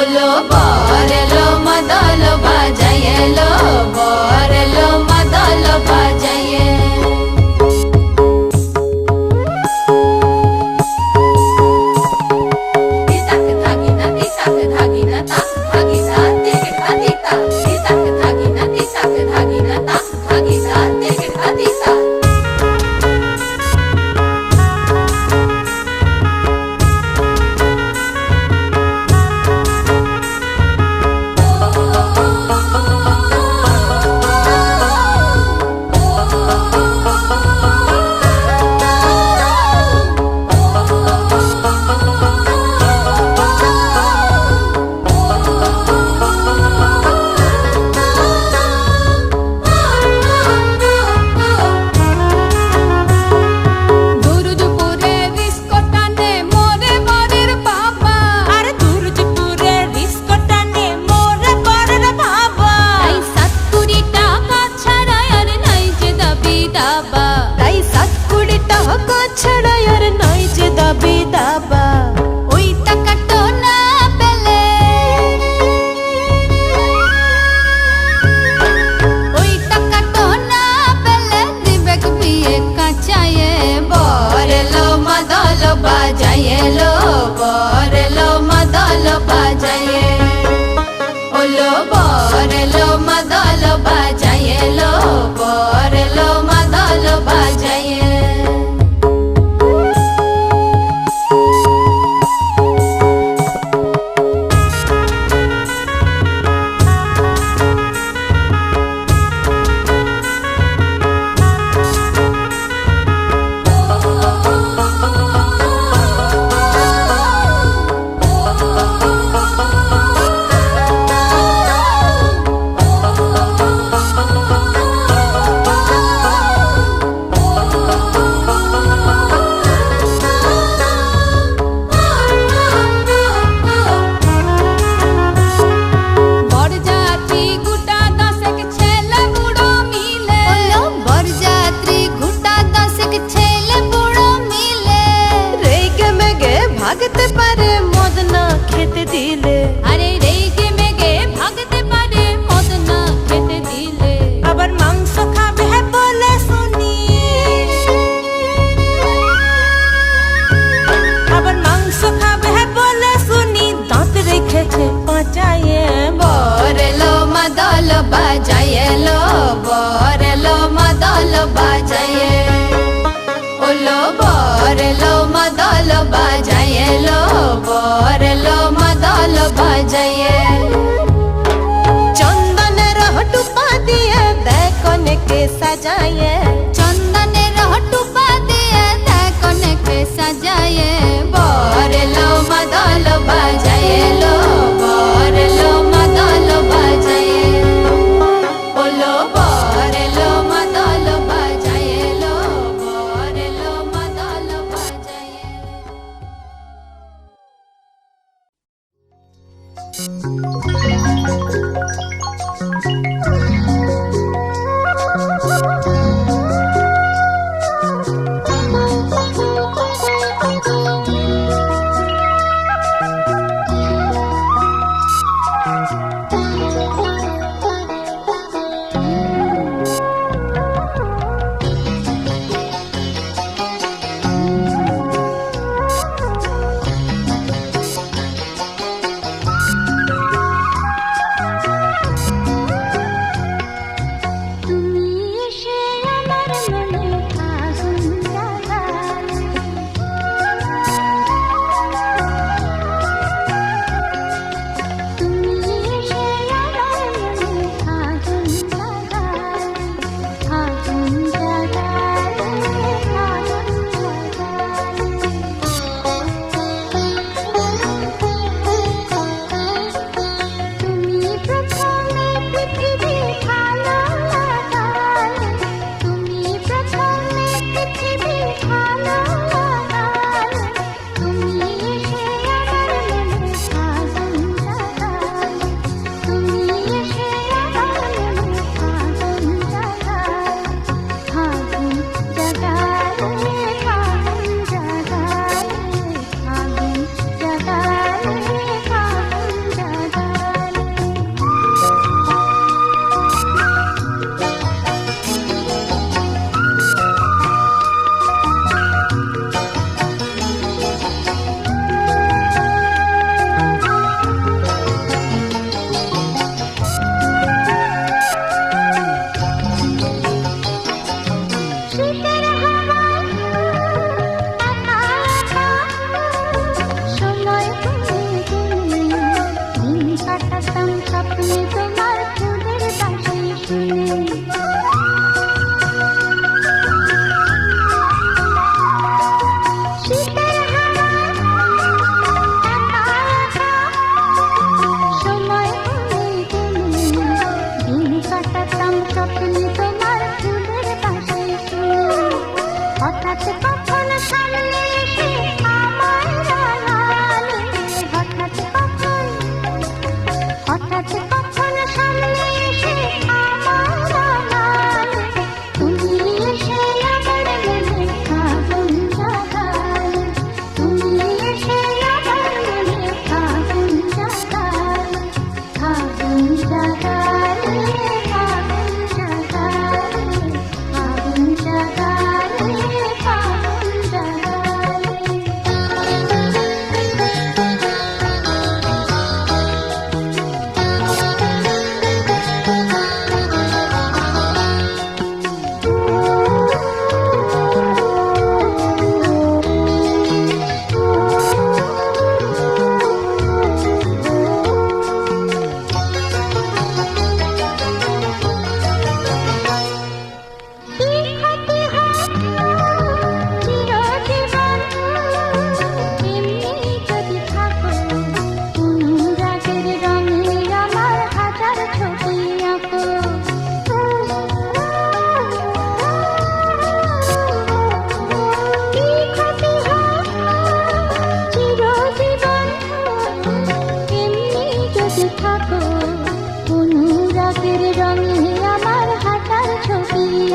ওলো বর এলো মাদল বাজায় এলো বর এলো মাদল বাজায়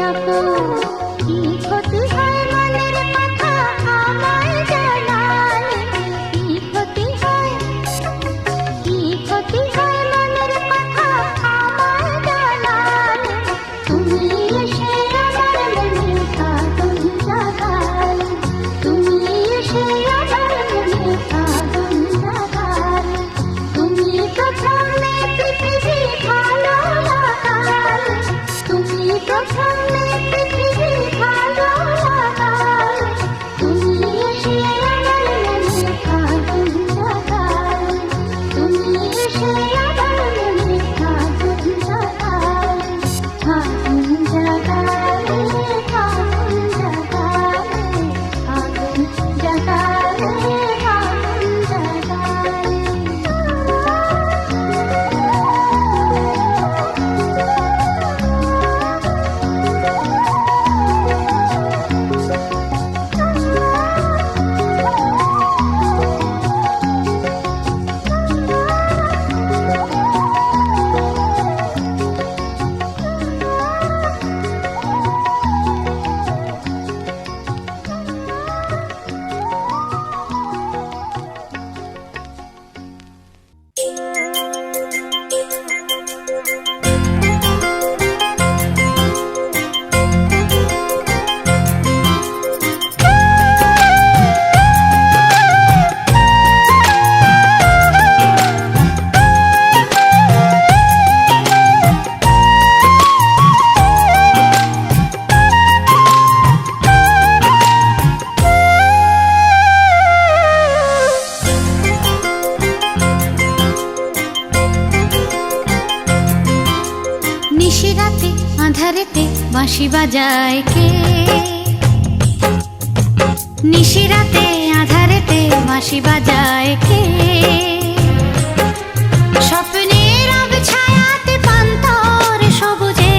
ডাকো, কি ক্ষতি হয় মনের কথা আমায় জানালে, কি ক্ষতি হয়, কি ক্ষতি হয় মনের কথা আমায় জানালে, তুমি এসে আমার মনে আগুন জাগালে, তুমি এসে আমার মনে আগুন জাগালে, তুমি প্রথমে পৃথিবী ভালো লাগালে, তুমি প্রথমে পৃথিবী ভালো লাগালে, তুমি এসে আমার মনে আগুন জাগালে, তুমি এসে আমার মনে আগুন জাগালে, আগুন জাগালে, আগুন জাগালে, আগুন জাগালে, আগুন নিশিরাতে আঁধারেতে বাঁশি বাজায় কে, নিশিরাতে আঁধারেতে বাঁশি বাজায় কে, স্বপ্নের ছায়াতে পান্তর সবুজে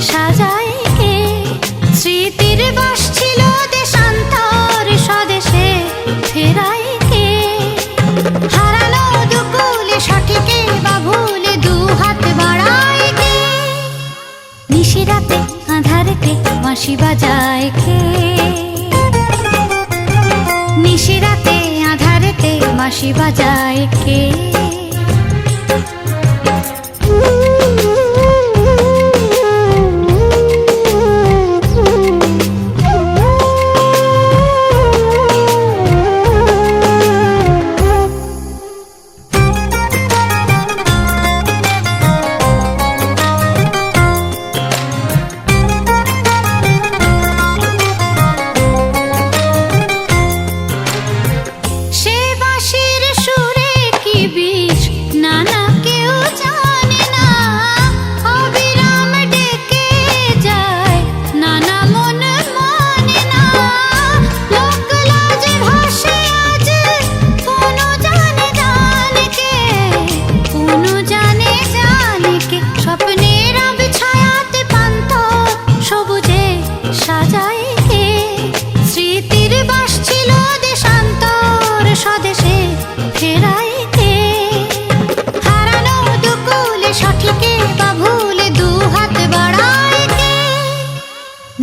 সাজায় কে, স্মৃতির বাস ছিল দেশান্তর স্বদেশে ফেরায় কে, হারানো দুকুলে সঠিকে বা ভুলে দু হাত বাড়ায় কে, নিশিরাতে আঁধারেতে বাঁশি বাজায় কে, নিশিরাতে আঁধারেতে বাঁশি বাজায় কে।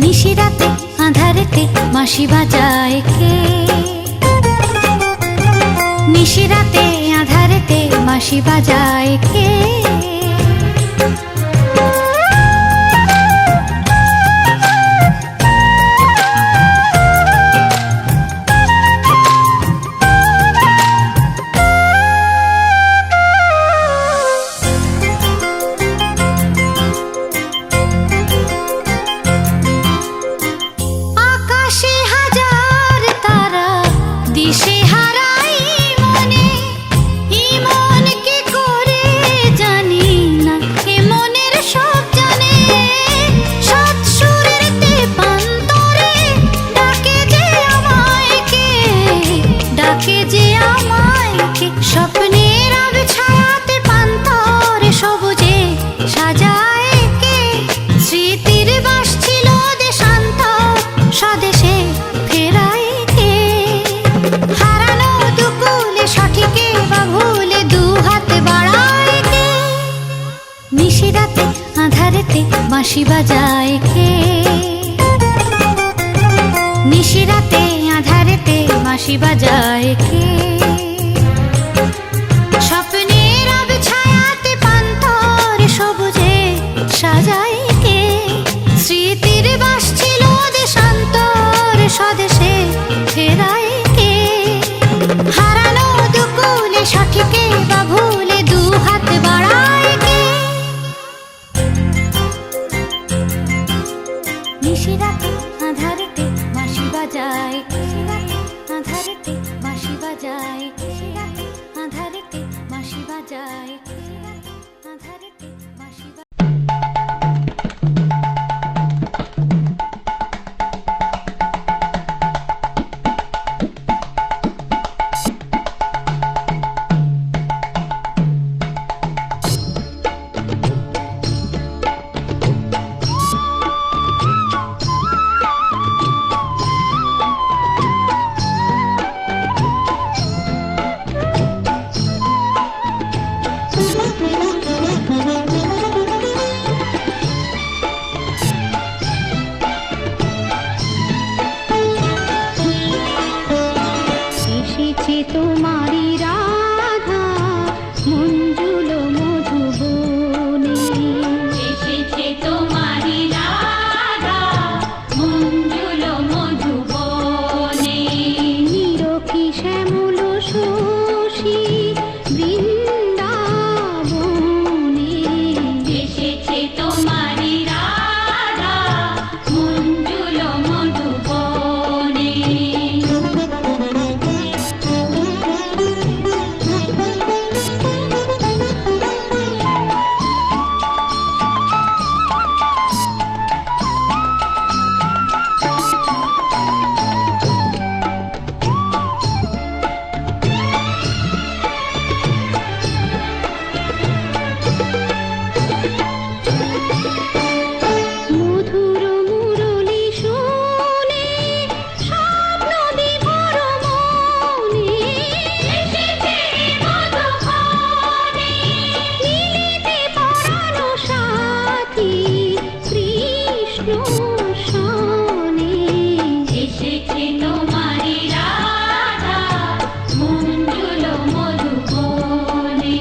নিশিরাতে আঁধারেতে বাঁশি বাজায় কে, নিশিরাতে আঁধারেতে বাঁশি বাজায় কে। স্বপ্নের ছায়াতে পান্তর সবুজে সাজায় কে, স্মৃতির বাস ছিল দেশান্তর স্বদেশে ফেরায় কে, হারানো দুকুলে সঠিকে বা ভুলে দু হাত বাড়ায় কে, নিশিরাতে আঁধারেতে বাঁশি বাজায় কে। নিশিরাতে আঁধারেতে বাঁশি বাজায় কে? স্বপ্নের আবে ছায়াতে পান্তর সবুজে সাজায় কে? স্মৃতির বাস ছিল দেশান্তর স্বদেশে ফেরায় কে? হারানো দুকুলে সঠিকে বা ভুলে দু হাত বাড়ায় কে? নিশিরাতে আঁধারেতে বাঁশি বাজায়, নিশিরাতে আঁধারেতে বাঁশি বাজায়, নিশিরাতে আঁধারেতে বাঁশি বাজায়, নিশিরাতে আঁধারেতে বাঁশি বাজায়। এসেছে তোমারি রাধা মঞ্জুল মধুবনে, এসেছে তোমারি রাধা মঞ্জুল মধুবনে। নিরখি শ্যামল শশী বৃন্দাবনে, এসেছে তোমারি রাধা মঞ্জুল মধুবনে। মধুর মুরলি শুনে স্বপ্ন বিভোর মনে, এসেছে মধুবনে। মিলিতে পরাণ সাথী কৃষ্ণ সনে, এসেছে তোমারি রাধা মঞ্জুল মধুবনে।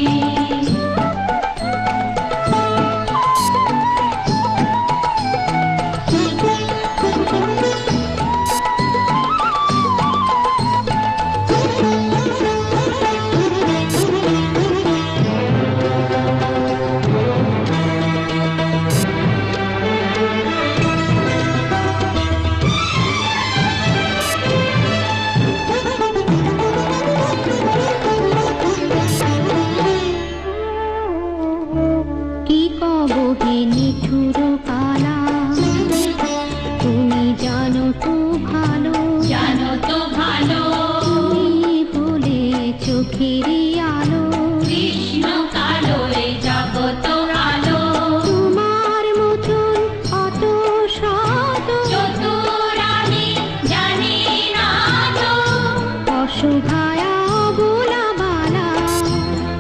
কি কব হে নিঠুর কালা, তুমি জানো তো ভালো, জানো তো ভালো। তুমি বলে চোখেরই আলো, কৃষ্ণ কালো এ জগত আলো। তোমার মতন অত শত চতুর আমি জানি না তো, অসহায়া বোলা বালা।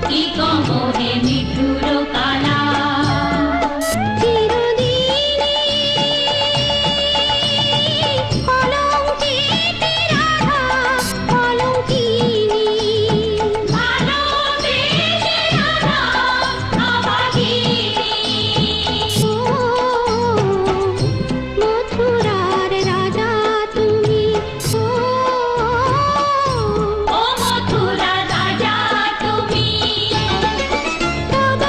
কি কব হে নিঠুর কালা, চিরদিনই কলঙ্কিনী রাধা কলঙ্কিনী। ভালোবেসে রাধা অভাগিনী। ও মথুরার রাজা তুমি, ও মথুরার রাজা তুমি। তব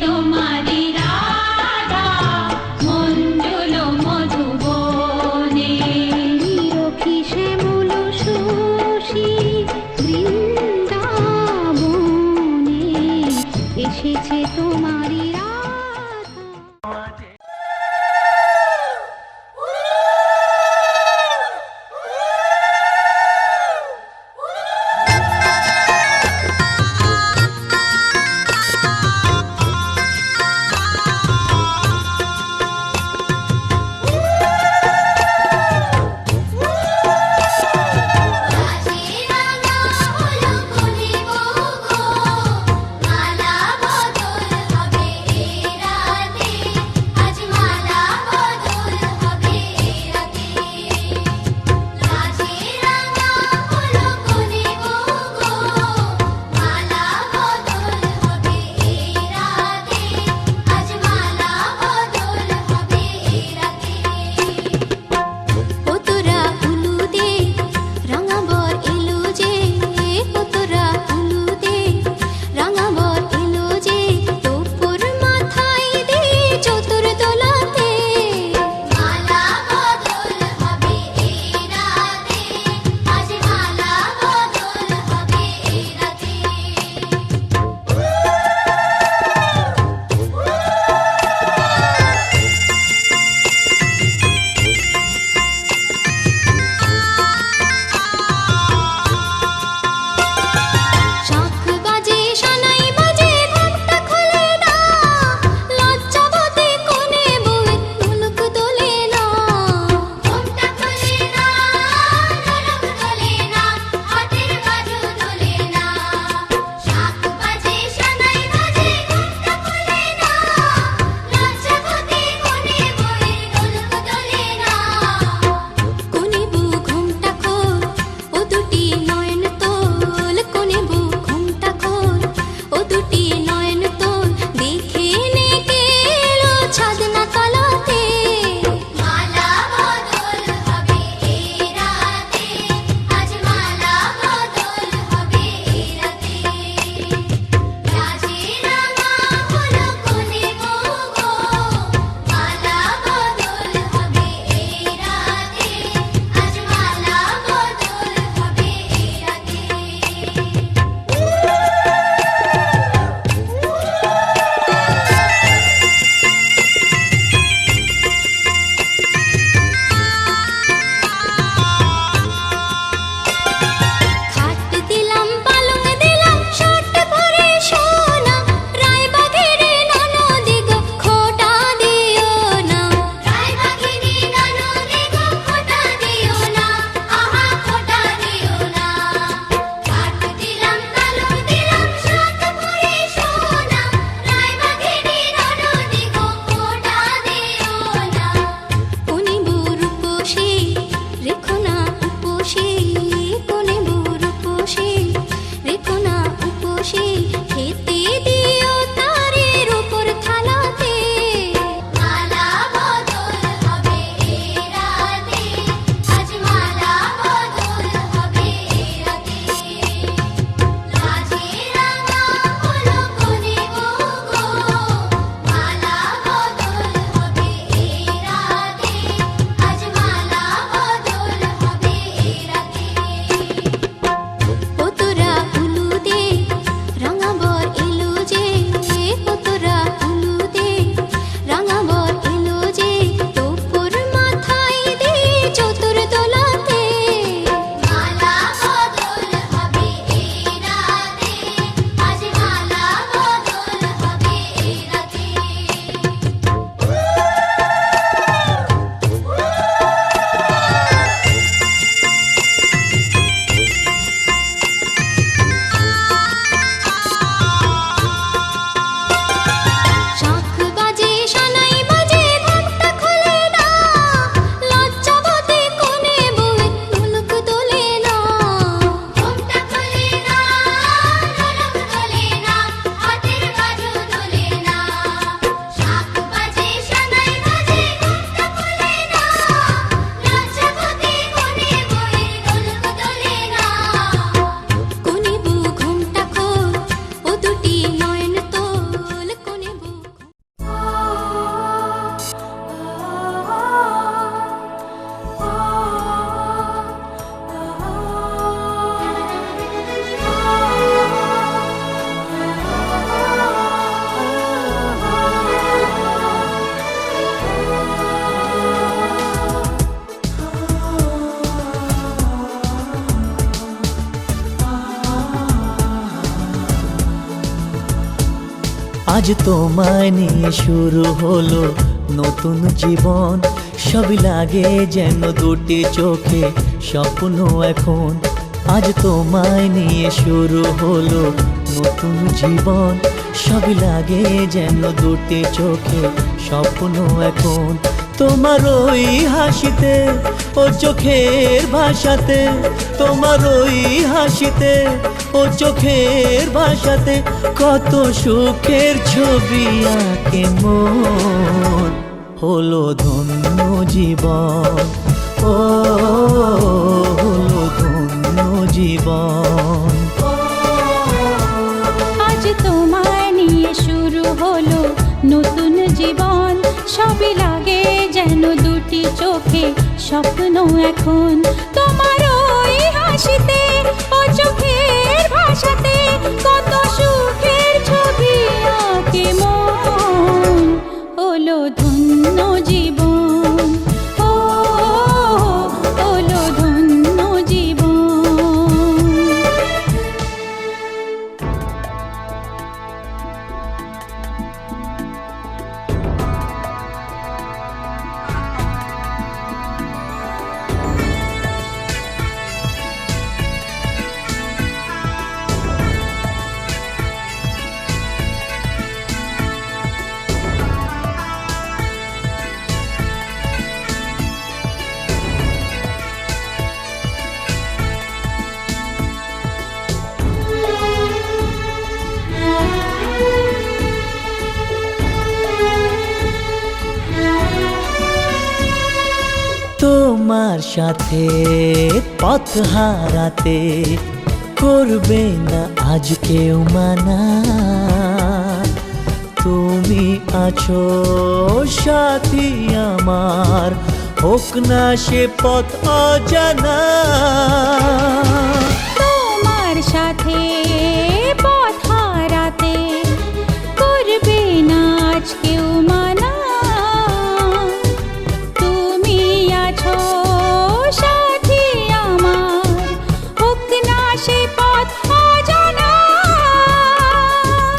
তোমারি রাধা মঞ্জুল মধুবনে, নিরখি শ্যামল শশী বৃন্দাবনে, এসেছে তোমারি রাধা। আজ তোমায় নিয়ে শুরু হলো নতুন জীবন, সবই লাগে যেন দুটি চোখে স্বপ্ন এখন। আজ তোমায় নিয়ে শুরু হলো নতুন জীবন, সবই লাগে যেন দুটি চোখে স্বপ্ন এখন। তোমার ওই হাসিতে ও চোখের ভাষাতে, তোমার ওই হাসিতে ও চোখের ভাষাতে কত সুখের ছবি আঁকে মন। হলো ধন্য জীবন, ও হলো ধন্য জীবন। আজ তোমায় নিয়ে শুরু হলো নতুন জীবন, সবই লাগে যেন দুটি চোখে স্বপ্ন এখন। তোমার ওই হাসিতে ও চোখের ভাষাতে কত সুখের ছবি আঁকে মন। হলো ধন্য জীবন, ও হলো ধন্য জীবন। তোমার সাথে পথ হারাতে করবে না আজ কেউ মানা। তুমি আছো সাথী আমার, হোক না সে পথ অজানা। তোমার সাথে পথ হারাতে করবে না আজ কেউ মানা। তুমি আছো সাথী আমার, হোক না সে পথ অজানা।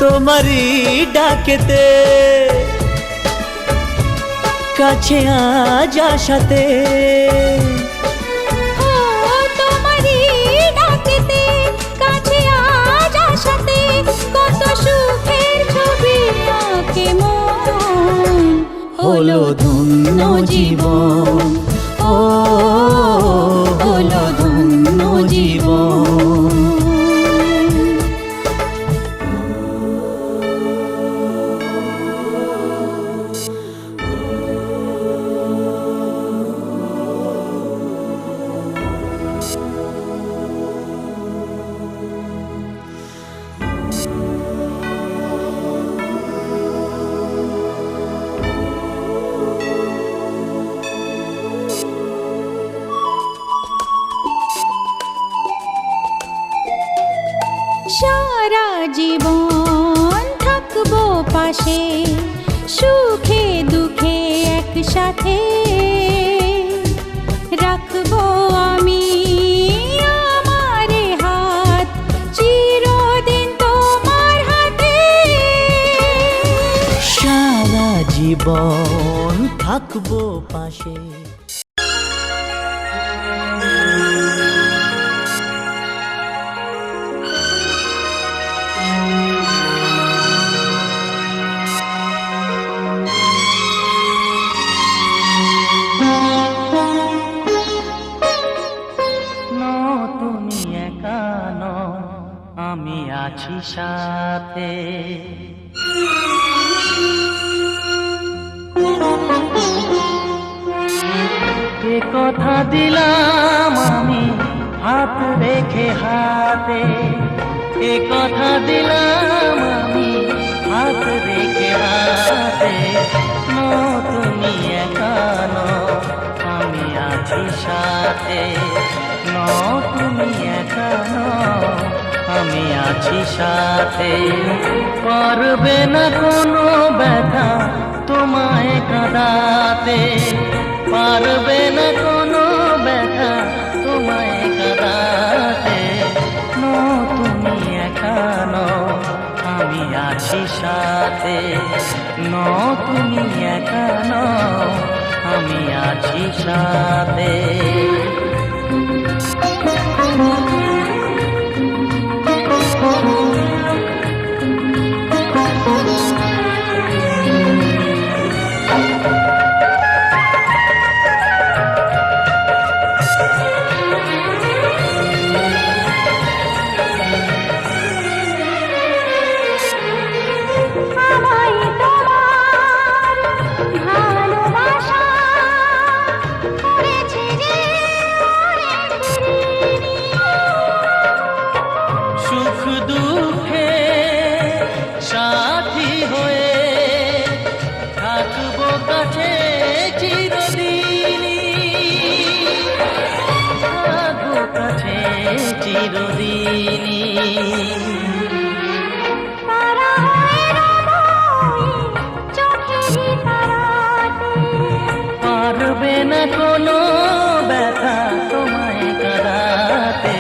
তোমারই ডাকেতে কাছে আজ আসাতে, তোমারই ডাকেতে কাছে আজ আসাতে কত সুখের ছবি আঁকে মন। হলো ধন্য জীবন, ও হলো ধন্য জীবন। সারা জীবন থাকবো পাশে, সুখে দুঃখে একসাথে রাখবো আমি আমার হাত চিরদিন তোমার হাতে। সারা জীবন থাকবো পাশে। তুমি একা নও, আমি আছি সাথে। এ কথা দিলাম আমি হাত রেখে হাতে, এ কথা দিলাম আমি হাত রেখে হাতে। তুমি একা নও, আমি আছি সাথে। তুমি একা নও, আমি আছি সাথে। করবে না কোনো ব্যথা তোমায় কাঁদাতে, পারবে না কোনো ব্যথা তোমায় কাঁদাতে। তুমি একা নও, আমি আছি সাথে। সাথে। তুমি একা নও, আমি আছি সাথে। পারবে না কোনো ব্যথা তোমায় কাঁদাতে।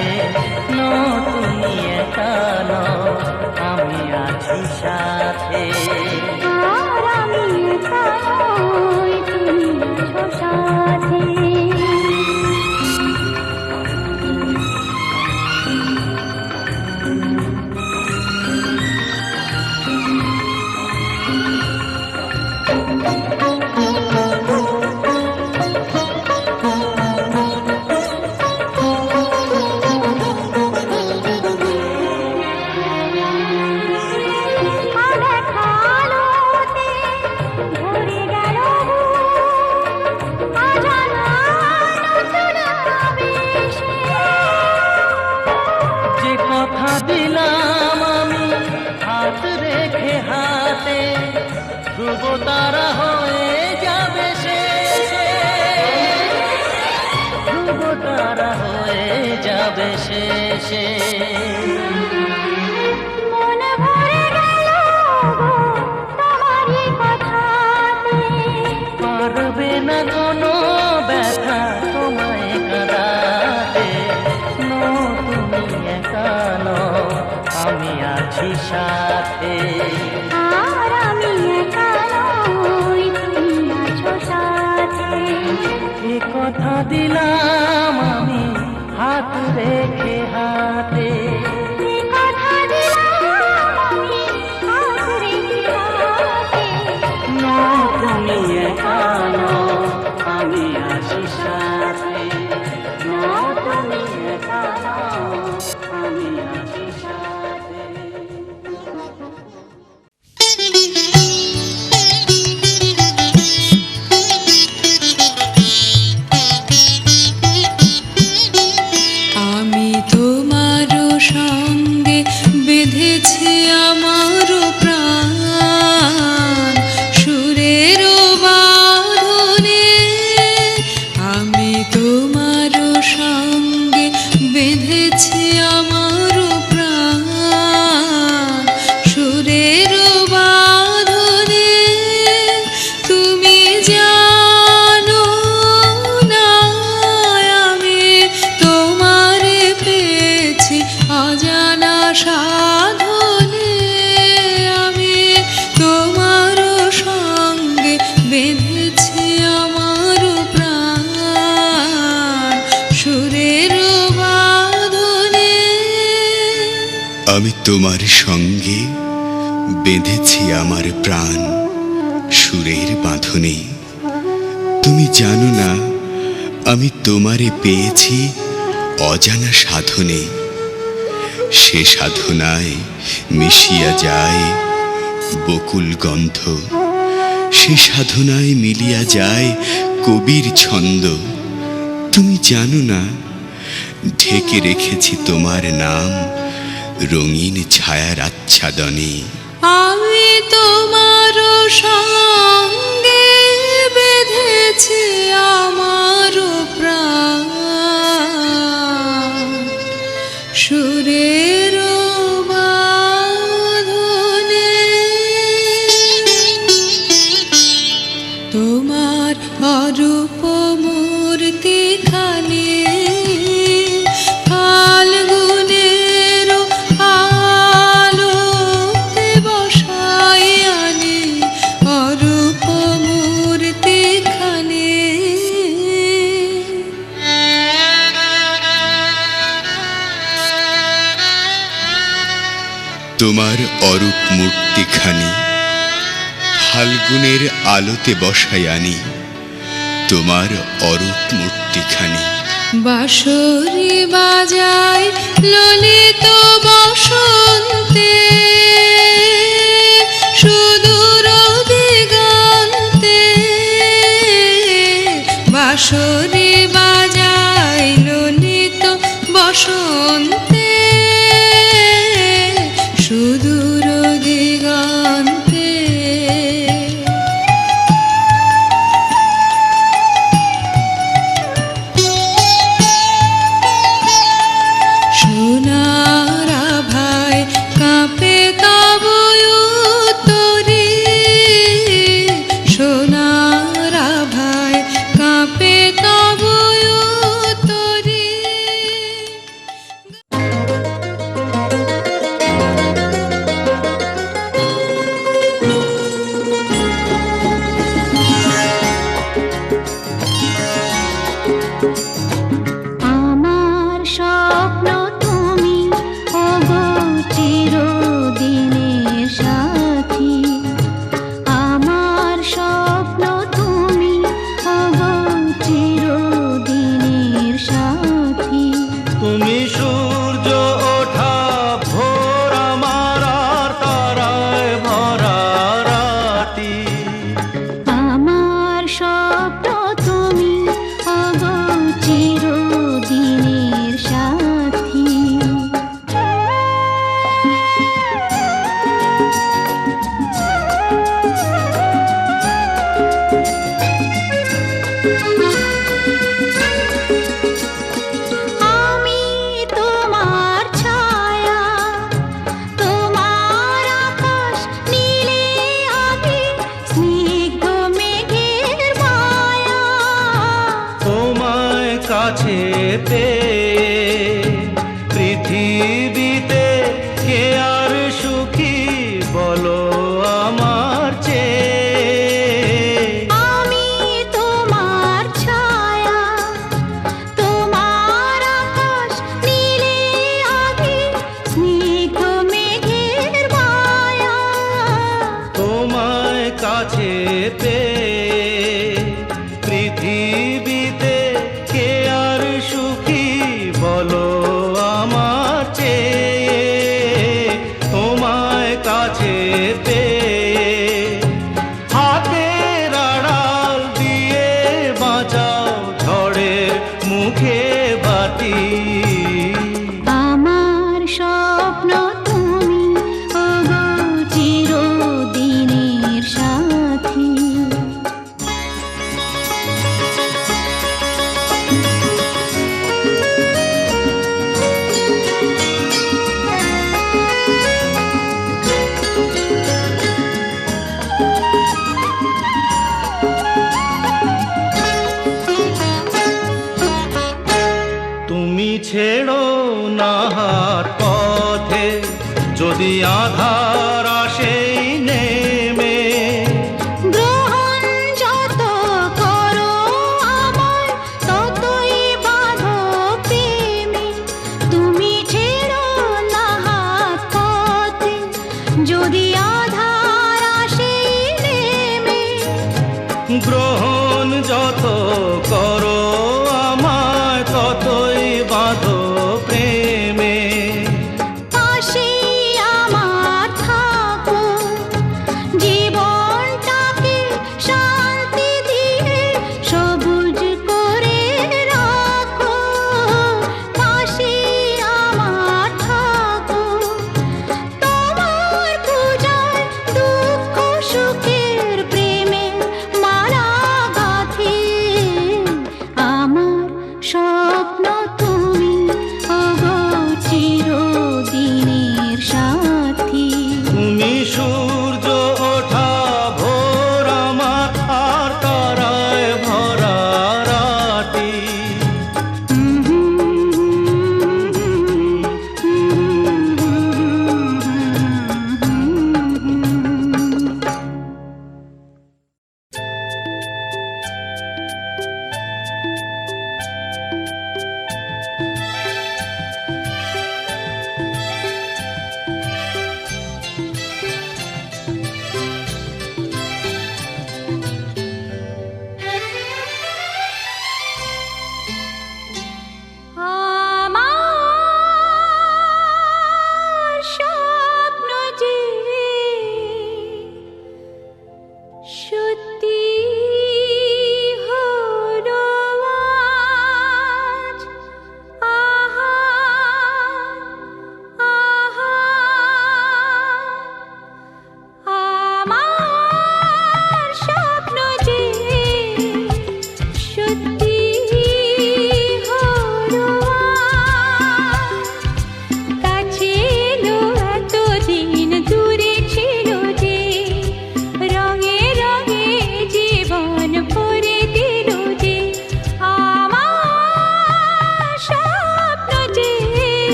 তুমি একা নও, আমি আছি সাথে। দিলাম আমি হাত রেখে হাতে, ধ্রুব তারা হয়ে যাবে শেষে, ধ্রুব তারা হয়ে যাবে শেষে। পারবে না কোনো ব্যথা তোমায় কাঁদাতে। তুমি একা নও, আমি আছি সাথে। এ কথা দিলাম আমি হাত রেখে হাতে। তুমি একা নও, আমি আছি সাথে। তুমি একা নও, আমি আছি সাথে। আমি তোমার সঙ্গে বেঁধেছি আমার প্রাণ সুরের বাঁধনে। আমি তোমার সঙ্গে বেঁধেছি আমার প্রাণ সুরের বাঁধনে। তুমি জানো না আমি তোমারে পেয়েছি অজানা সাধনে। আমি তোমার সঙ্গে বেঁধেছি আমার প্রাণ সুরের বাঁধনে। আমি তোমার সঙ্গে বেঁধেছি আমার প্রাণ সুরের বাঁধনে। তুমি জানো না আমি তোমারে পেয়েছি অজানা সাধনে। সে সাধনায় মিশিয়া যায় বকুল গন্ধ, সে সাধনায় মিলিয়া যায় কবির ছন্দ। তুমি জানো না ঢেকে রেখেছি তোমার নাম রঙিন ছায়ার আচ্ছাদনে। আমি তোমার সঙ্গে বেঁধেছি আমার প্রাণ সুরের বাঁধনে। তোমার অরূপ মূর্তি খানি ফাল্গুনের আলোতে বসাইয়া তোমার অরূপ মূর্তিখানি ফাল্গুনের আলোতে বসাই আনি, তোমার অরূপ মূর্তিখানি। বাঁশরি বাজায় ললিত বসন্তে, সুদূর দিগন্তে। বাঁশরি বাজায় ললিত বসন্তে, সুদূর দিগন্তে। সোনার আভায় কাঁপে তব উত্তরে, সোনার আভায় কাঁপে তব উত্তরে। আমার স্বপ্ন তুমি ওগো চিরদিনের সাথী, আমার স্বপ্ন তুমি ওগো চিরদিনের সাথী। তুমি সূর্য ওঠা ভোর আমার আর তারায় ভরা রাতি। আমার স্বপ্ন তুমি ওগো চিরদিনের সাথী। আমি তোমার ছায়া, তোমার আকাশ নীলে আমি স্নিগ্ধ মেঘের মায়া। তোমায় কাছে পেয়ে পৃথিবীতে কে আর সুখী বলো আমার চেয়ে। আমি তোমার ছায়া, তোমার আকাশ নীলে আমি স্নিগ্ধ মেঘের মায়া। তোমায় কাছে পেয়ে পৃথিবীতে কে আর সুখী বলো আমার চেয়ে। তোমায় কাছে পেয়ে হাতের আড়াল দিয়ে বাঁচাও ঝড়ের মুখে বাতি। আমার স্বপ্ন তুমি ওগো চিরদিনের সাথী। তুমি ছেড়ো না হাত পথে যদি আধার আসেই নেমে। গ্রহণ যত করো আমায় ততই বাঁধো প্রেমে। তুমি ছেড়ো না হাত পথে যদি আধার আসে নেমে। গ্রহণ যত করো আমায় ততই বাঁধো প্রেমে। পাশে আমার থাকো, জীবনটাকে শান্তি দিয়ে সবুজ করে রাখো। পাশে আমার থাকো, তোমার পূজায় দুঃখ সুখের প্রেমের মালা গাঁথি।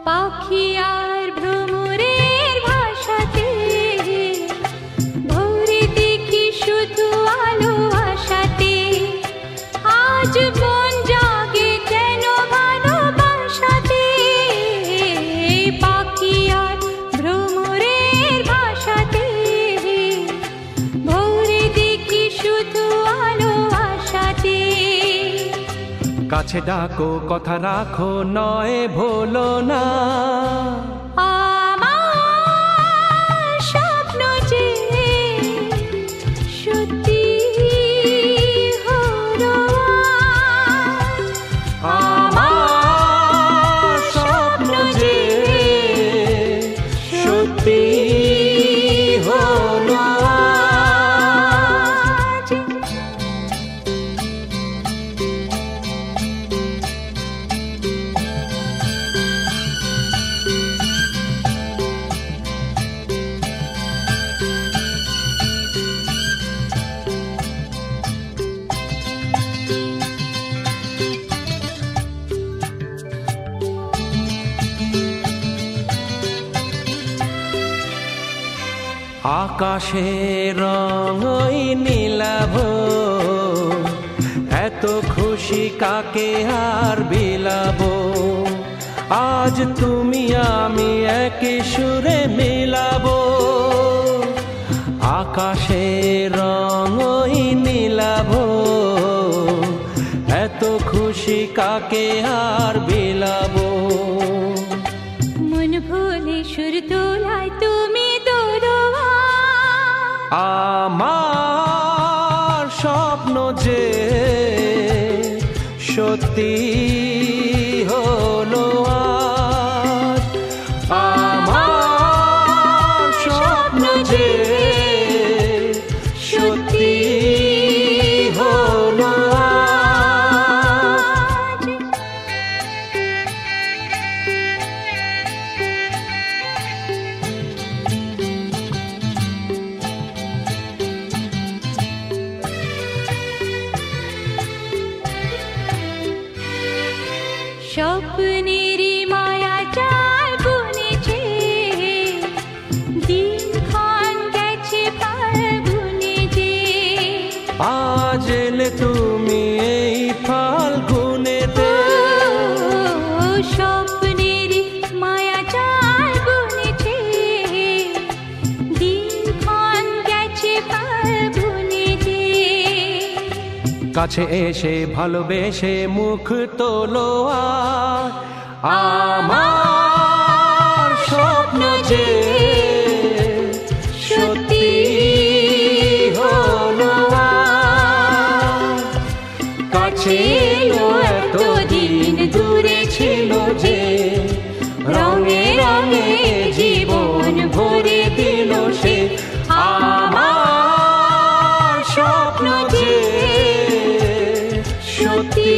পাখি আর ভ্রমরের ভাষাতে ভোরে দেখি শুধু আলো আশাতে। আজ মন জাগে কেন ভালোবাসাতে, পাখি আর ভ্রমরের ভাষাতে ভোরে দেখি শুধু আলো আশাতে। কাছে ডাকো কথা রাখো নয় ভোলো না, আমার স্বপ্ন যে সত্যি হলো আজ। আমার স্বপ্ন যে সত্যি হলো আজ। আকাশের রং ওই নীলাভ, এত খুশি কাকে আর বিলাবো। আজ তুমি আমি একই সুরে মিলাবো। আকাশের রং ওই নীলাভ, এত খুশি কাকে আর বিলাবো। মন ভুলে সুর তোলায় তুমি দোলোয়া, আমার স্বপ্ন যে সত্যি হলো আজ। আমার স্বপ্ন যে সত্যি হলো আজ। স্বপ্নেরই মায়া জাল বুনেছে, দিনক্ষণ গেছে ফাল্গুনে যে। আজ এলে তুমি এই ফাল্গুনেতে, ও স্বপ্নেরই মায়া জাল বুনেছে, দিনক্ষণ গেছে ফাল্গুনে যে। কাছে এসে ভালোবেসে মুখ তোলো আর। আমার স্বপ্ন যে সত্যি হলো আজ। কাছে এলো এতদিন দূরে ছিল যে, রঙে রঙে জীবন ভরে দিল সে। আমার স্বপ্ন যে সত্যি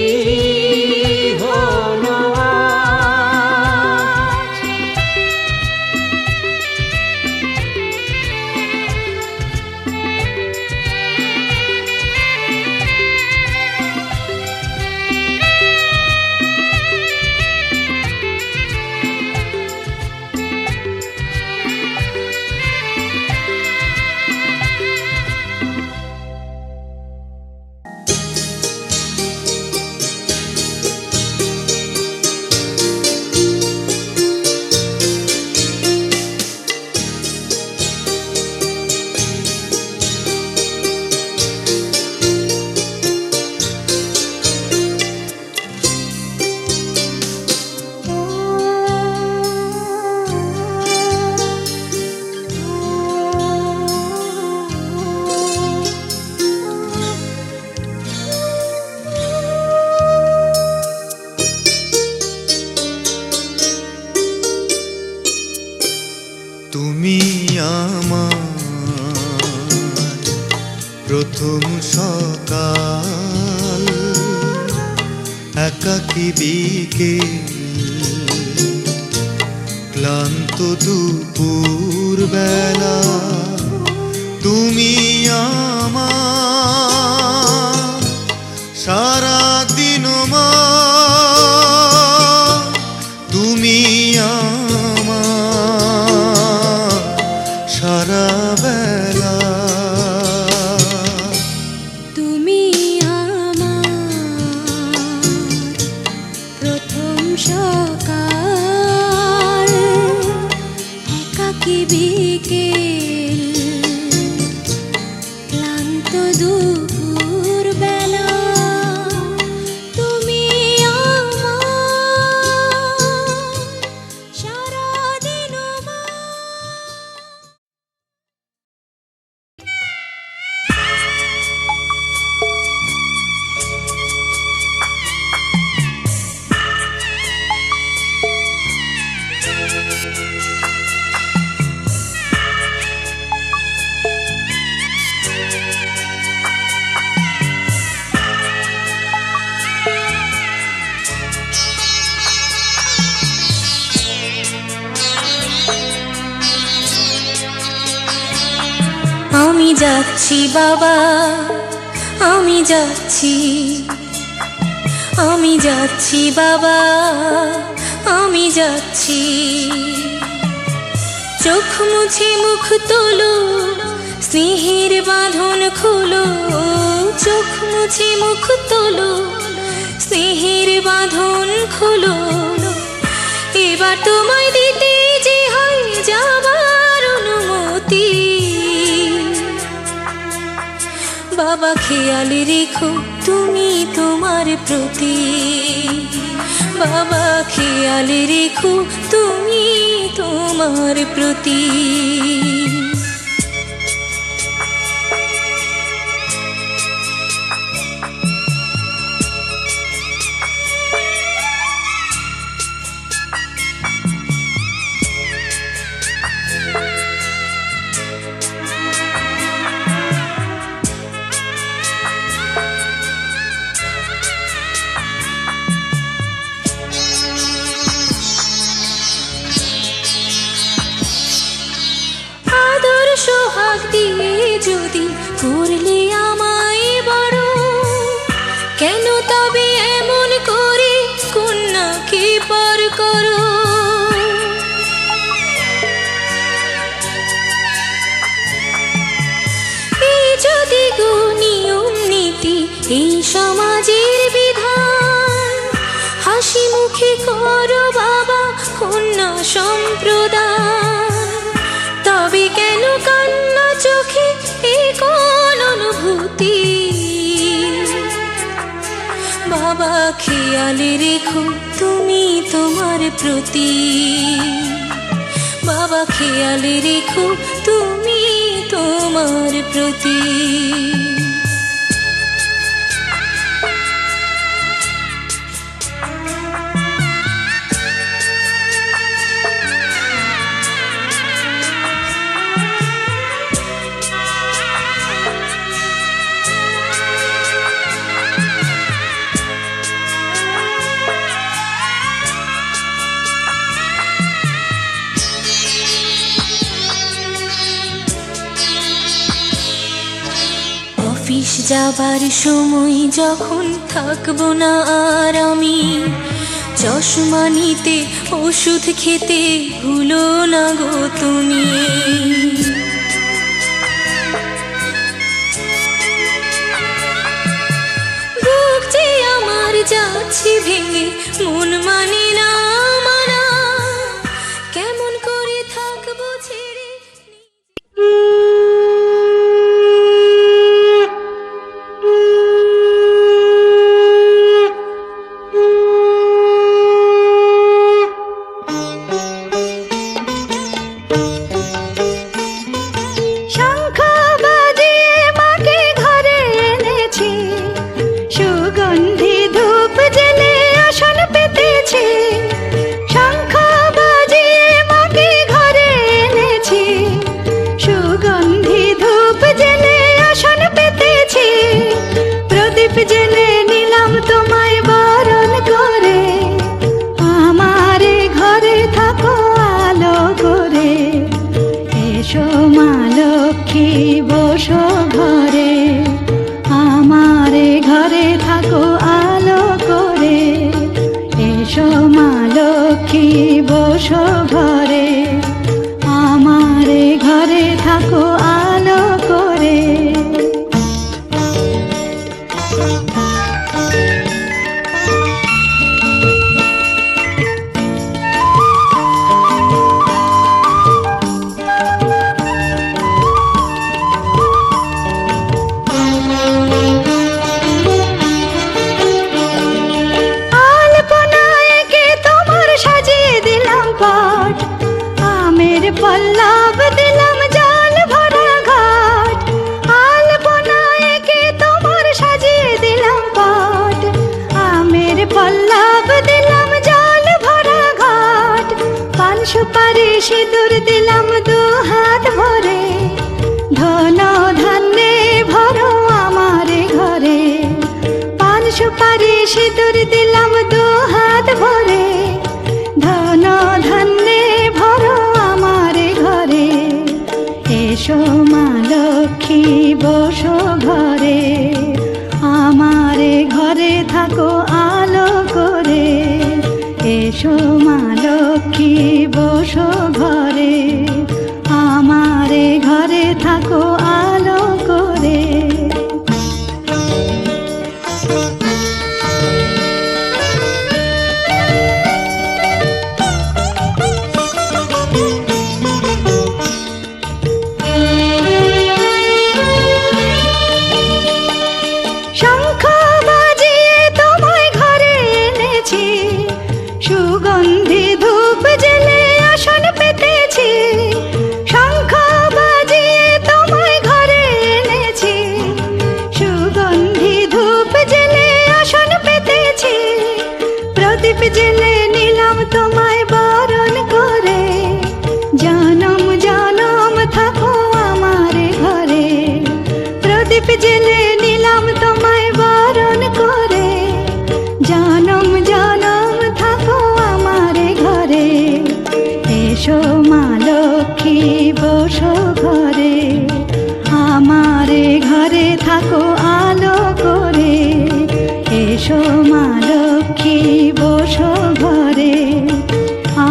হলো আজ। তুমি আমার প্রথম সকাল, একাকী বিকেল, ক্লান্ত দুপুর বেলা। তুমি আমার সারা দিন মা, তুমি সকাল একাকী বিকেল ক্লান্ত দুপুর বেলা তুমি আমার সারাদিন আমি যাচ্ছি বাবা, আমি যাচ্ছি, আমি যাচ্ছি বাবা, আমি যাচ্ছি। চোখ মুছে মুখ তোলো, স্নেহের বাঁধন খোলো। চোখ মুছে মুখ তোলো, স্নেহের বাঁধন খোলো। এবার তোমায় দিতে যে হয় যাবার অনুমতি। বাবা খেয়াল রেখো তুমি তোমার প্রতি। বাবা খেয়াল রেখো তুমি তোমার প্রতি। সোহাগ দিয়ে যদি করলে আমায় বড়, কেন তবে এমন করে কন্যাকে পর করো? এই যদি গো নিয়ম নীতি, এই সমাজের বিধান, হাসি মুখে করো বাবা কন্যা সম্প্রদান। তবে কেন কান্না চোখে এ কোন অনুভূতি? বাবা খেয়াল রেখো তুমি তোমার প্রতি। বাবা খেয়াল রেখো তুমি তোমার প্রতি। অফিস যাবার সময় যখন থাকবো না আর আমি, চশমা নিতে ওষুধ খেতে ভুলো না গো তুমি। বুক যে আমার যাচ্ছে ভেঙে, মন মানে না মানা, কেমন করে থাকবো ছেড়ে। জেলে নিলাম তোমায় বরণ করে, আমারে ঘরে থাকো আলো করে। এসো মা লক্ষ্মী বসো ঘরে, আমারে ঘরে থাকো আলো করে। এসো মা লক্ষ্মী বসো ঘরে, আমারে ঘরে থাকো আলো করে। সিঁদুর দিলাম দু হাত ভরে, ধন ধান্যে ভরো আমার ঘরে। পান সুপারি সিঁদুর দিলাম দু হাত ভরে, ধন ধান্যে ভরো আমার ঘরে। এসো মা লক্ষ্মী বসো ঘরে, আমার ঘরে থাকো আলো করে। এসো মা লক্ষ্মী বসো ঘরে, আমার ঘরে থাকো আলো করে। শঙ্খ বাজিয়ে তোমায় ঘরে এনেছি, সুগন্ধি ধূপ জেলে আসন পেতেছি। শঙ্খ বাজিয়ে তোমায় ঘরে এনেছি, সুগন্ধি ধূপ জেলে আসন পেতেছি। প্রদীপ জেলে নিলাম তোমায় বরণ করে, জনম জনম থাকো আমার ঘরে। প্রদীপ জেলে নিলাম তোমায় বরণ করে, জনম জনম থাকো আমার ঘরে। এসো মা লক্ষ্মী বসো ঘরে, আমার ঘরে থাকো আলো করে। এসো মা লক্ষ্মী বসো ঘরে,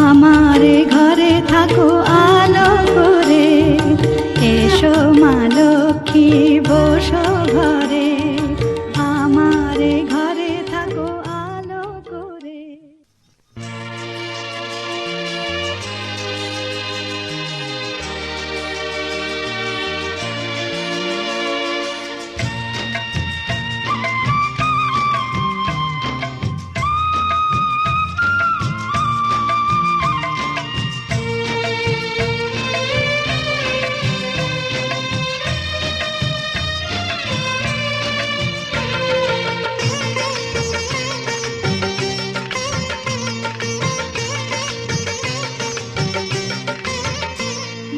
আমার ঘরে থাকো আলো করে। এসো মা লক্ষ্মী বসো ঘরে, আমার ঘরে থাকো আলো করে।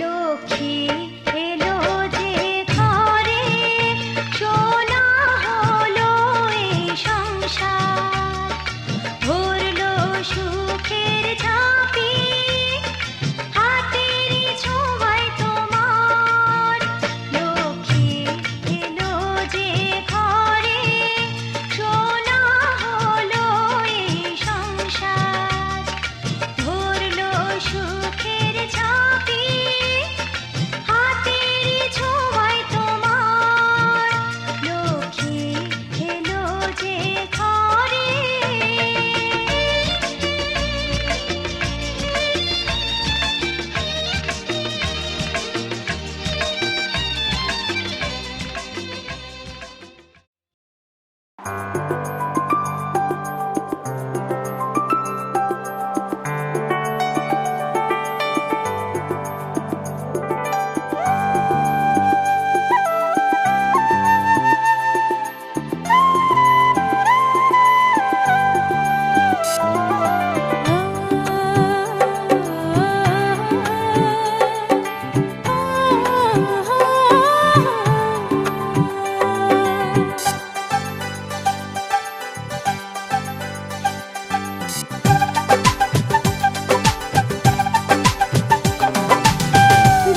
লক্ষ্মী এলো যে ঘরে, সোনা হলো এই সংসার। ভরলো সুখের ঝাঁপি, হাতেরই ছোঁয়ায় তোমার। লক্ষ্মী এলো যে ঘরে, সোনা হলো এই সংসার। ভরলো সুখের ঝাঁপি, হাতেরই ছোঁয়ায় তোমার। লক্ষ্মী এলো যে ঘরে।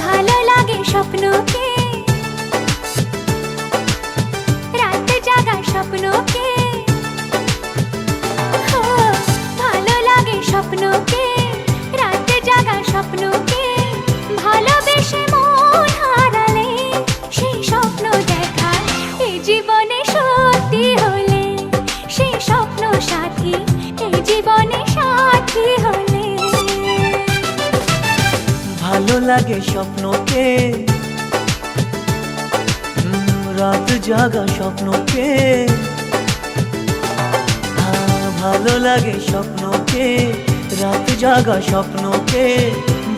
ভালো লাগে স্বপ্নকে, রাত জাগা স্বপ্নকে। ও, ভালো লাগে স্বপ্নকে, রাত জাগা স্বপ্নকে। ভালোবেসে মন হারালে সেই স্বপ্ন দেখা এই জীবনে সত্যি হলে। সেই স্বপ্ন সাথী এই জীবনে সাথী হলে। ভালো লাগে স্বপ্নকে, রাত জাগা স্বপ্নকে। ভালো লাগে স্বপ্নকে, রাত জাগা স্বপ্নকে।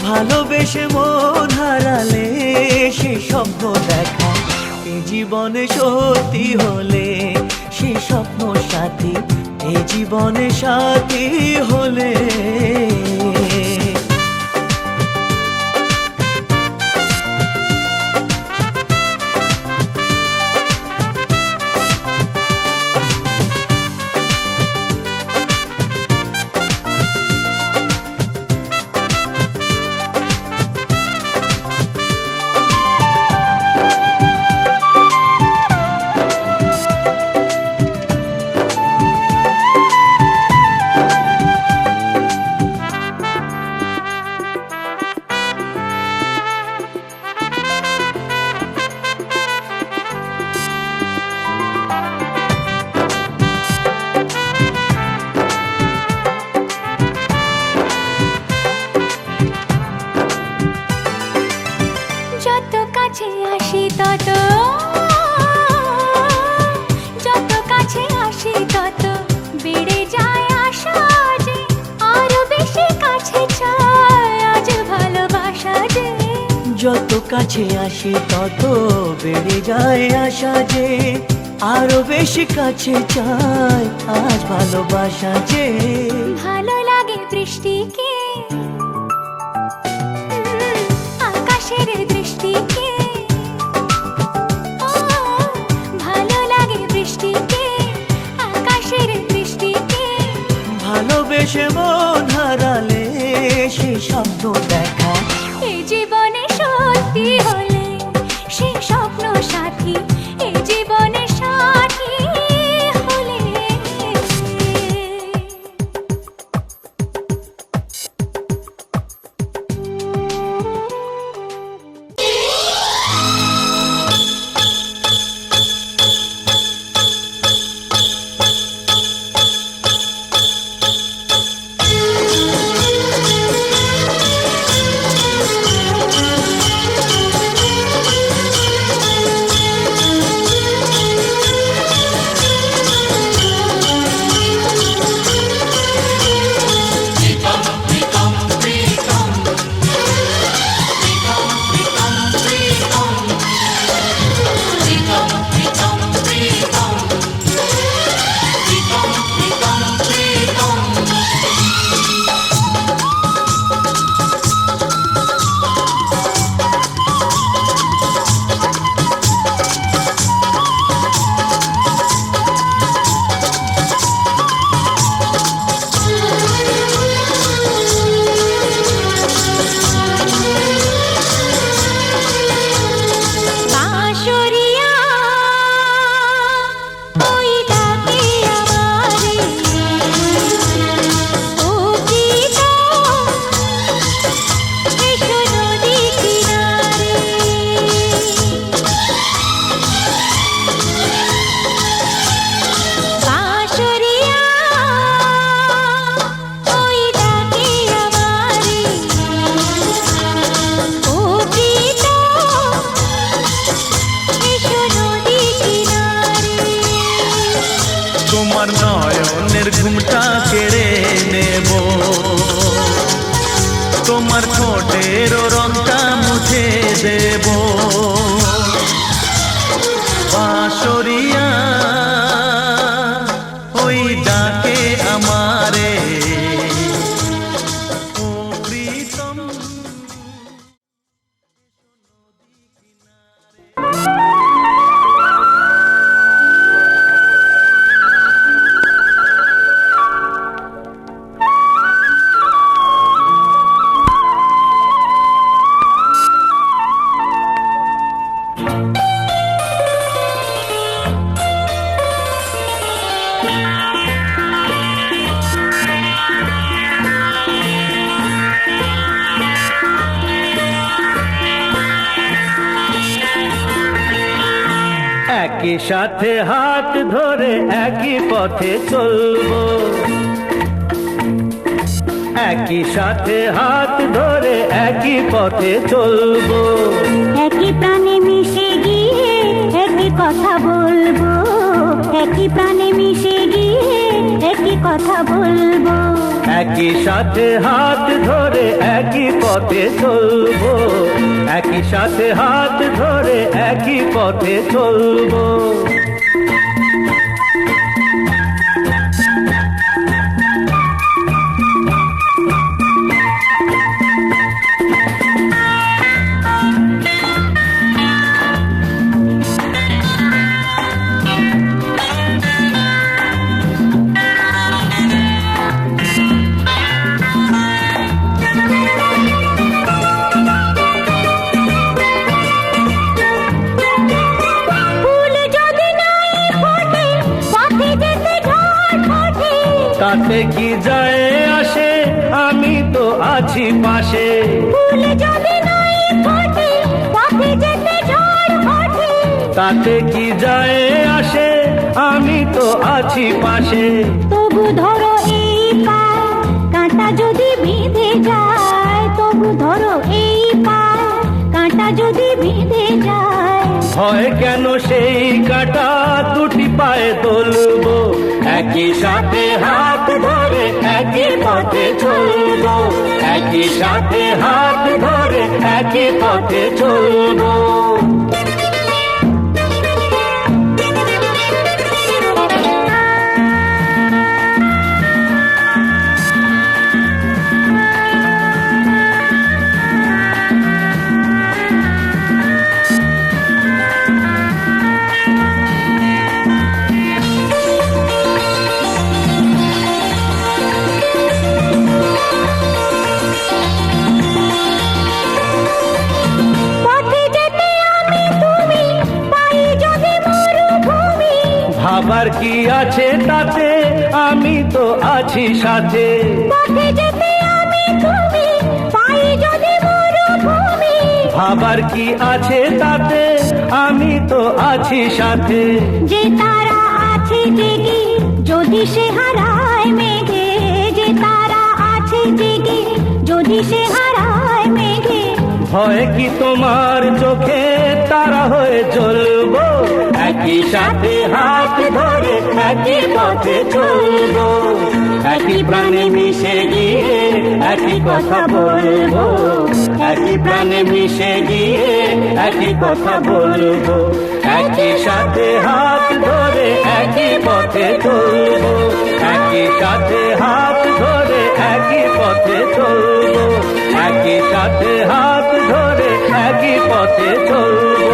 ভালোবেসে মন হারালে সেই স্বপ্ন দেখা এই জীবনে সত্যি হলে। সেই স্বপ্ন সাথী এই জীবনে সাথী হলে। কাছে আসি তত বেড়ে যায় আশা যে আরো বেশি কাছে চাই আজ ভালোবাসা যে। ভালো লাগে বৃষ্টিকে, আকাশের দৃষ্টিকে। ও, ভালো লাগে বৃষ্টিকে, আকাশের দৃষ্টিকে। ভালোবেসে মন হারালে সে স্বপ্ন দেখা। এই জীবনে সত্যি হলে সে স্বপ্ন সাথী, এই জীবনে সাথী হলে। তোমার নয়নের ঘুমটা কেড়ে নেব, তোমার ঠোঁটের রংটা মুছে দেব। বাঁশরিয়া ওই ডাকে আমারে, ও প্রীতম। একই সাথে হাত ধরে একই পথে চলবো, একই সাথে হাত ধরে একই পথে চলবো। একই প্রাণে মিশে গিয়ে একই কথা বলবো, একই প্রাণে মিশে গিয়ে একই কথা বলবো। একই সাথে হাত ধরে একই পথে চলবো, একই সাথে হাত ধরে একই পথে চলবো। তাতে কি যায় আসে, আমি তো আছি পাশে। ফুল যদি নাই ফোটে পথে যেতে ঝড় ওঠে, তাতে কি যায় আসে, আমি তো আছি পাশে। তবু ধরো এই পায় কাঁটা যদি বিঁধে যায়, তবু ধরো এই পায় কাঁটা যদি বিঁধে যায়। ভয় কেন সেই কাঁটা দুটি পায়ে তুলবো, একই সাথে হাত ধরে একই পথে চলবো, একই সাথে হাত ধরে একই পথে চলবো। ভাবার কি আছে তাতে, আমি তো আছি সাথে। পথে যেতে আমি তুমি পাই যদি মরুভূমি, ভাবার কি আছে তাতে, আমি তো আছি সাথে। যে তারা আছে জেগে যদি সে হারায় মেঘে, যে তারা আছে জেগে যদি সে হারায় মেঘে। ভয় কি তোমার চোখে তারা হয়ে চলবো, একই সাথে হাত ধরে একই পথে চলবো। একই প্রাণে মিশে গিয়ে একই কথা বলবো, একই প্রাণে মিশে গিয়ে একই কথা বলবো। একই সাথে হাত ধরে একই পথে চলবো, একই সাথে হাত ধরে একই পথে চলবো, একই সাথে হাত ধরে একই পথে চলবো।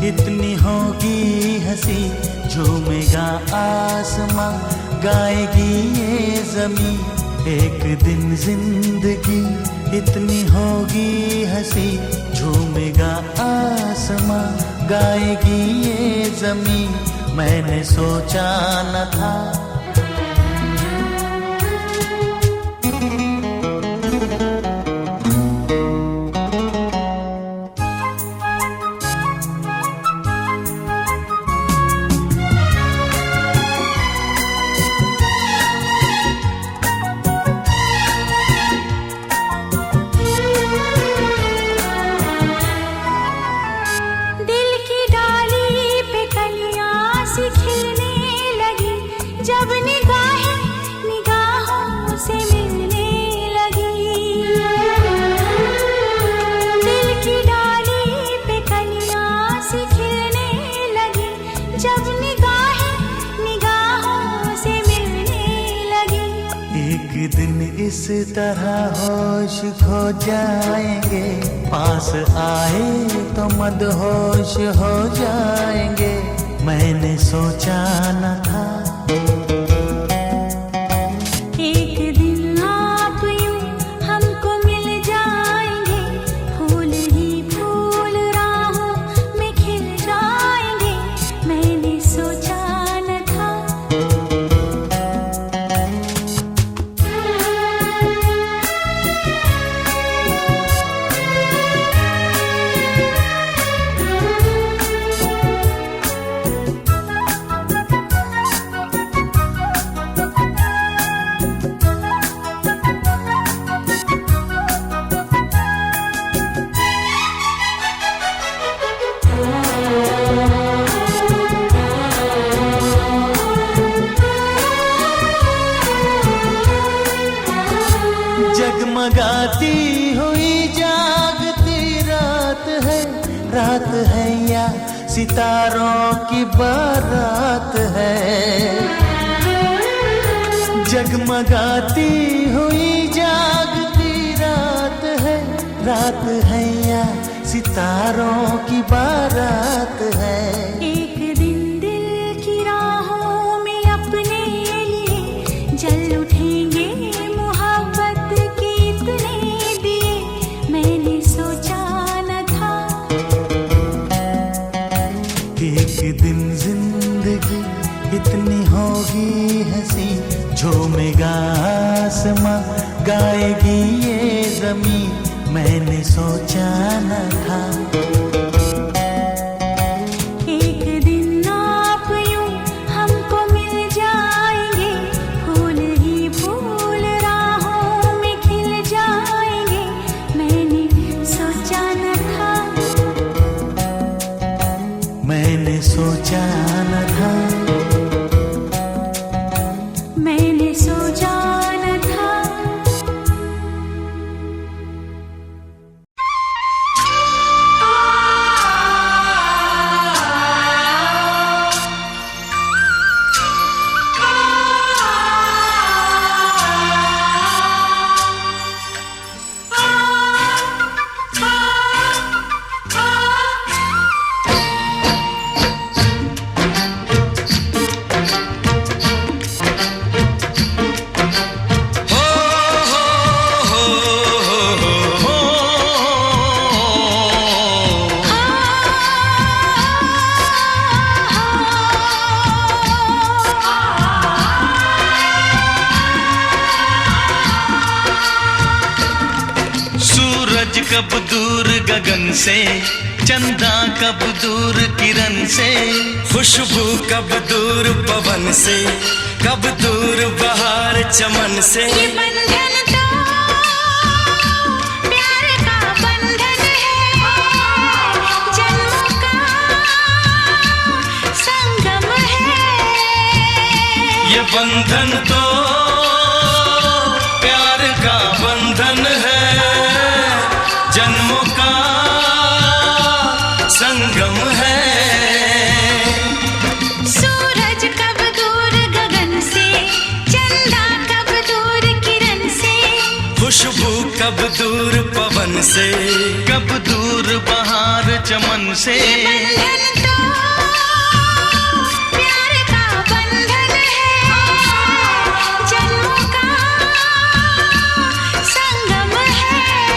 इतनी होगी हंसी, झूमेगा आसमां, गाएगी ये जमीन। एक दिन जिंदगी इतनी होगी हंसी, झूमेगा आसमां, गाएगी ये जमीन, मैंने सोचा न था। इस तरह होश खो जाएंगे, पास आए तो मदहोश हो जाएंगे, मैंने सोचा न था। एक दिन आप यूं हमको मिल जाएंगे, फूल ही फूल राहों में खिल जाएंगे, मैंने सोचा न था। जगमगाती हुई जागती रात है, रात है या सितारों की बारात है। जगमगाती हुई जागती रात है, रात है या सितारों की बारात है। एक दिन दिल की राहों में अपने लिए जल उठेंगे, मोहब्बत के इतने दिए, मैंने सोचा न था। एक दिन जिंदगी इतनी होगी हंसी, झूमेगा आसमां, गाएगी ये जमीन, मैंने सोचा न था। एक दिन आप यूं हमको मिल जाएंगे, फूल ही फूल राहों में खिल जाएंगे, मैंने सोचा न था। मैंने सोचा न था। मैंने सोचा न था। कब दूर गगन से, चंदा कब दूर किरण से, खुशबू कब दूर पवन से, कब दूर बहार चमन से। ये बंधन तो प्यार का बंधन है, जन्मों का संगम है। ये बंधन तो प्यार का बंधन है, जन्मों का संगम है। सूरज कब दूर गगन से, चंदा कब दूर किरण से, खुशबू कब दूर पवन से, कब दूर बहार चमन से। बंधन तो प्यार का बंधन है, जन्मों का संगम है।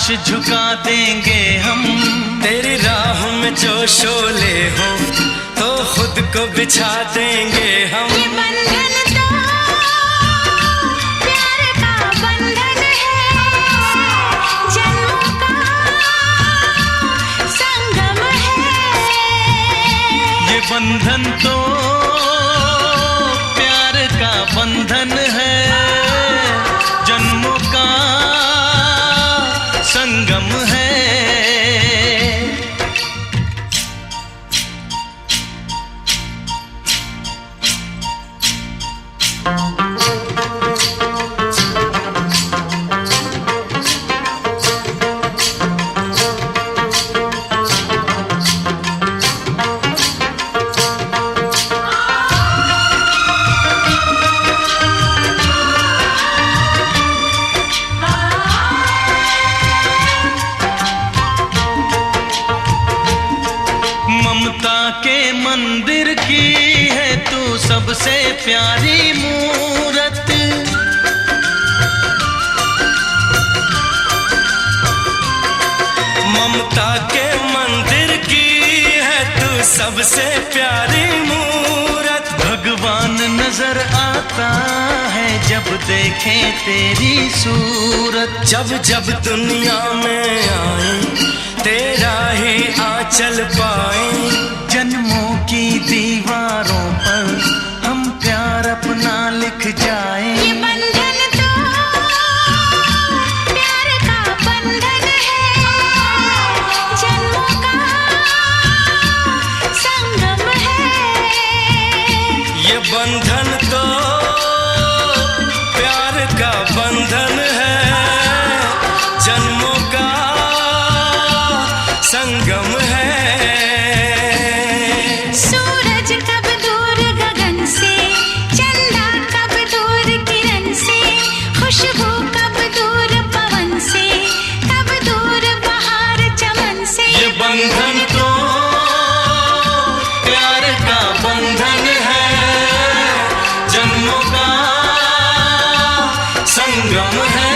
शीश झुका देंगे हम। तेरी राह में जो शोले हो तो खुद को बिछा देंगे हम। ये बंधन तो प्यार का बंधन है, जन्मों का संगम है। ये बंधन तो प्यार का बंधन है, जन्मों का संगम है। ममता के मंदिर की है तू सबसे प्यारी मूरत। ममता के मंदिर की है तू सबसे प्यारी मूरत। भगवान नजर आता है जब देखे तेरी सूरत। जब जब दुनिया में आए तेरा ही आंचल पाए। जन्मों की दीवारों पर हम प्यार अपना लिख जाए। ये बंधन तो प्यार का बंधन है, जन्मों का संगम है। ये बंधन तो प्यार का बंधन है, जन्मों का संगम है। सूरज कब दूर गगन से, चंदा कब दूर किरण से, खुशबू कब दूर पवन से, कब दूर बहार चमन से। ये बंधन तो प्यार का बंधन है, जन्मों का संगम है।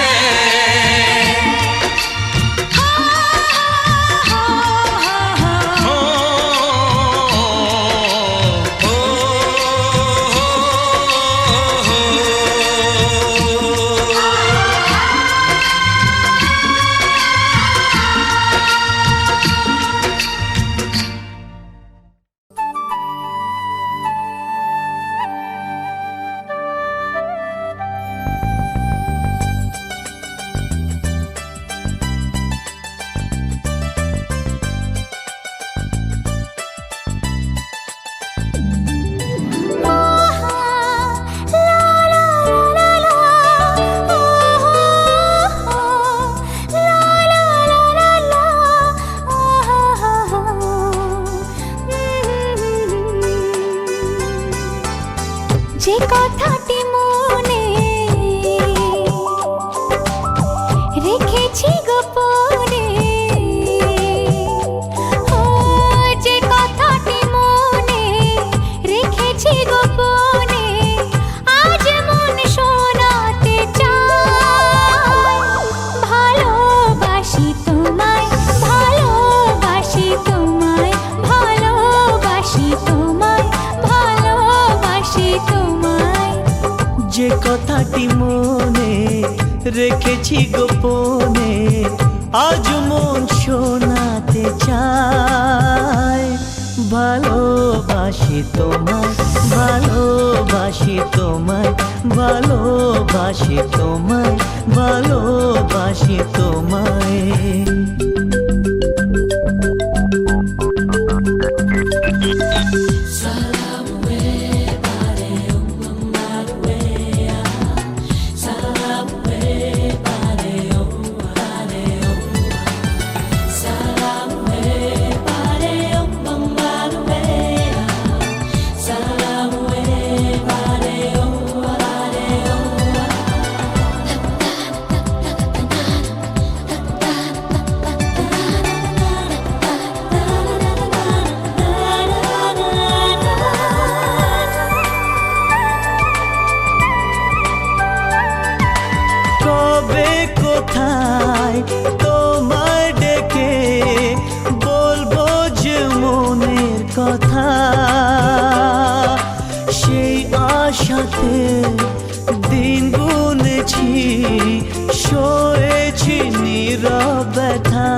যে কথাটি মনে রেখেছি গোপনে, ও যে কথাটি মনে রেখেছি গোপনে, আজ মন শোনাতে চায়। ভালোবাসি তোমায়, ভালোবাসি তোমায়, ভালোবাসি তোমায়, ভালোবাসি তোমায়। যে কথাটি মনে রেখেছি গোপনে, আজ মন শোনাতে চায়। ভালোবাসি তোমায়, ভালোবাসি তোমায়, ভালোবাসি তোমায়, ভালোবাসি তোমায়। কথা, সেই আশাতে দিন গুনেছি, সয়েছি নীরব ব্যথা।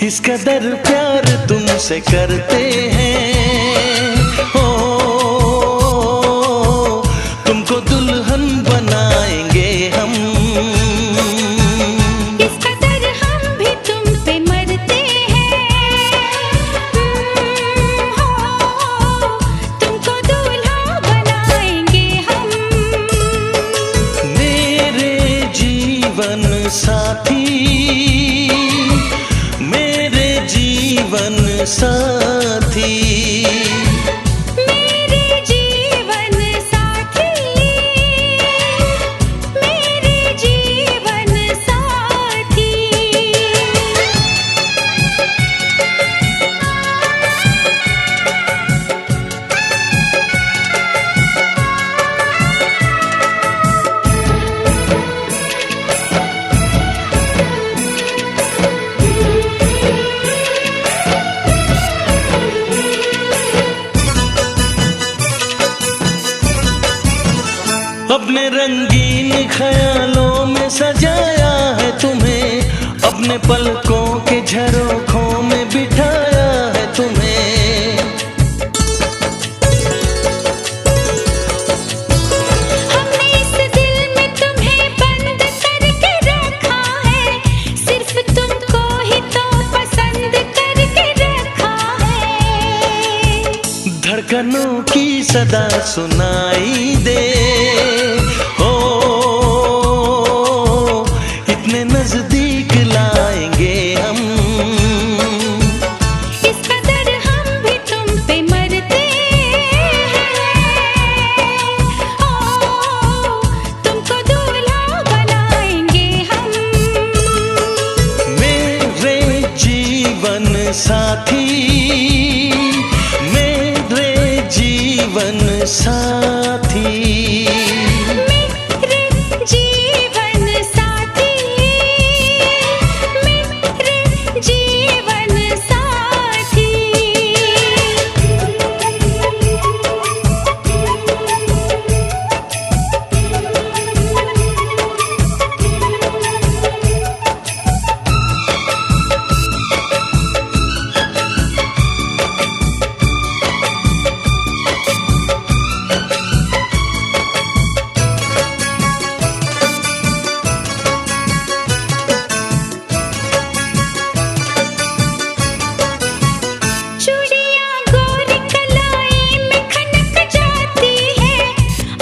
इस कदर प्यार तुमसे करते हैं, ओ तुमको दुल्हन बनाएंगे हम। इस कदर हम भी तुम पे मरते हैं, तुमको दूल्हा बनाएंगे हम। मेरे जीवन साथी, मेरे जीवन साथी, मेरे जीवन साथी, मेरे जीवन साथी। अपने रंगीन ख्यालों में सजाया है तुम्हें, अपने पलकों के झरोखों में बिठाया है तुम्हें। हमने इस दिल में तुम्हें बंद करके रखा है, सिर्फ तुमको ही तो पसंद करके रखा है। धड़कनों की सदा सुनाई दे, ओ इतने नजदीक लाएंगे हम। इस कदर हम भी तुम पे मरते हैं, ओ तुमको दूल्हा बनाएंगे हम। मेरे जीवन साथी, मेरे जीवन साथी, मेरे जीवन साथी, मेरे जीवन साथी। चूड़ियां गोरी कलाई में खनक जाती है,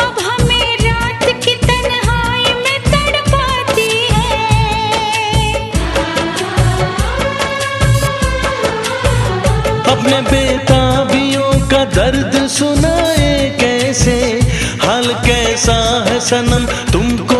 अब हमें रात की तन्हाई में तड़पाती है। अपने बेताबियों का दर्द सुनाए कैसे, हाल कैसा है सनम तुमको